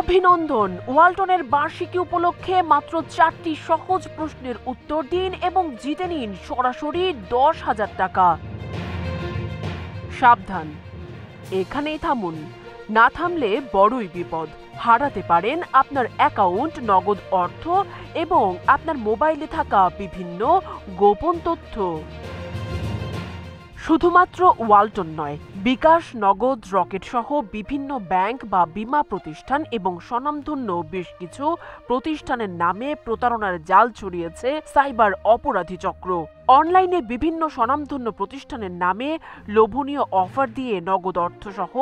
অভিনন্দন! ওয়ালটনের বার্ষিকী উপলক্ষে মাত্র 4টি সহজ প্রশ্নের উত্তর দিন এবং জিতে নিন সরাসরি 10,000 টাকা। সাবধান, এখানেই থামুন। না থামলে বড়ই বিপদ। হারাতে পারেন আপনার অ্যাকাউন্ট, নগদ অর্থ এবং আপনার মোবাইলে থাকা বিভিন্ন গোপন তথ্য। শুধুমাত্র ওয়ালটন নয়, বিকাশ, নগদ, রকেট সহ বিভিন্ন ব্যাংক বা বীমা প্রতিষ্ঠান এবং স্বনামধন্য বেশ কিছু প্রতিষ্ঠানের নামে প্রতারণার জাল ছড়িয়েছে সাইবার অপরাধী চক্র। অনলাইনে বিভিন্ন স্বনামধন্য প্রতিষ্ঠানের নামে লোভনীয় অফার দিয়ে নগদ অর্থ সহ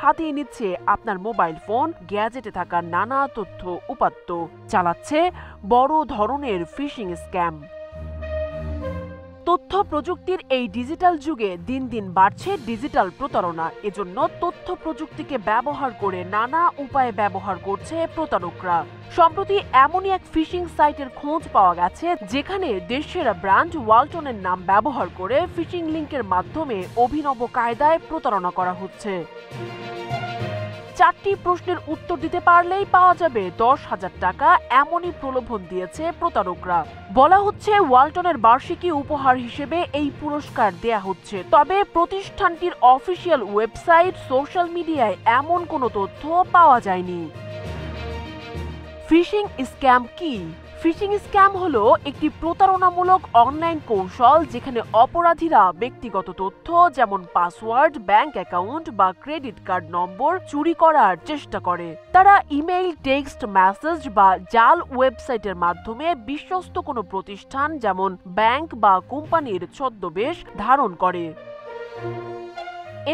হাতিয়ে নিচ্ছে আপনার মোবাইল ফোন, গ্যাজেটে থাকা নানা তথ্য উপাত্ত। চালাচ্ছে বড় ধরনের ফিশিং স্ক্যাম। তথ্য প্রযুক্তির এই ডিজিটাল যুগে দিন দিন বাড়ছে ডিজিটাল প্রতারণা। এজন্য তথ্য প্রযুক্তিকে ব্যবহার করে নানা উপায়ে ব্যবহার করছে প্রতারকরা। সম্প্রতি এমনই এক ফিশিং সাইটের খোঁজ পাওয়া গেছে, যেখানে দেশসেরা ব্র্যান্ড ওয়ালটনের নাম ব্যবহার করে ফিশিং লিংকের মাধ্যমে অভিনব কায়দায় প্রতারণা করা হচ্ছে। 4টি প্রশ্নের উত্তর দিতে পারলেই পাওয়া যাবে 10,000 টাকা, এমনই প্রলোভন দিয়েছে প্রতারকরা। বলা হচ্ছে ওয়ালটনের বার্ষিকী উপহার হিসেবে এই পুরস্কার দেয়া হচ্ছে, তবে প্রতিষ্ঠানটির অফিসিয়াল ওয়েবসাইট, সোশ্যাল মিডিয়ায় এমন কোনো তথ্য পাওয়া যায়নি। ফিশিং স্ক্যাম কি? ফিশিং স্ক্যাম হলো একটি প্রতারণামূলক অনলাইন কৌশল যেখানে অপরাধীরা ব্যক্তিগত তথ্য যেমন পাসওয়ার্ড, ব্যাংক অ্যাকাউন্ট বা ক্রেডিট কার্ড নম্বর চুরি করার চেষ্টা করে। তারা ইমেইল, টেক্সট মেসেজ বা জাল ওয়েবসাইটের মাধ্যমে বিশ্বস্ত কোনো প্রতিষ্ঠান যেমন ব্যাংক বা কোম্পানির ছদ্মবেশ ধারণ করে।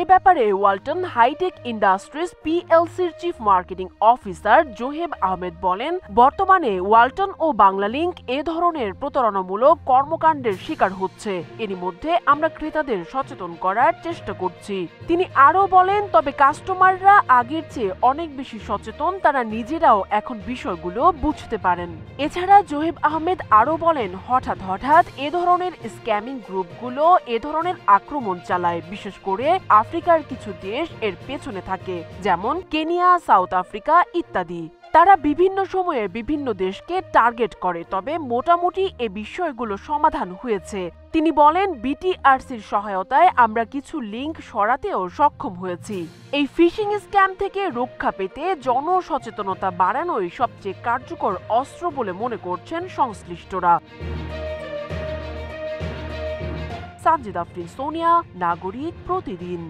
এ ব্যাপারে ওয়ালটন হাইটেক ইন্ডাস্ট্রিজ পিএলসির chief marketing officer Zoheb Ahmed বলেন, বর্তমানে ওয়ালটন ও বাংলালিংক এ ধরনের প্রতারণামূলক কর্মকাণ্ডের শিকার হচ্ছে। এরই মধ্যে আমরা ক্রেতাদের সচেতন করার চেষ্টা করছি। তিনি আরও বলেন, তবে কাস্টমাররা আগের চেয়ে অনেক বেশি সচেতন, তারা নিজেরাও এখন বিষয়গুলো বুঝতে পারেন। এছাড়া জোহেব আহমেদ আরও বলেন, হঠাৎ এ ধরনের স্ক্যামিং গ্রুপগুলো এ ধরনের আক্রমণ চালায়। বিশেষ করে আফ্রিকার কিছু দেশ এর পেছনে থাকে, যেমন কেনিয়া, সাউথ আফ্রিকা ইত্যাদি। তারা বিভিন্ন সময়ে বিভিন্ন দেশকে টার্গেট করে, তবে মোটামুটি এ বিষয়গুলো সমাধান হয়েছে। তিনি বলেন, বিটিআরসির সহায়তায় আমরা কিছু লিংক সরাতেও সক্ষম হয়েছি। এই ফিশিং স্ক্যাম থেকে রক্ষা পেতে জনসচেতনতা বাড়ানোই সবচেয়ে কার্যকর অস্ত্র বলে মনে করছেন সংশ্লিষ্টরা। সানজিদা আফরিন, সোনিয়া, নাগরিক প্রতিদিন।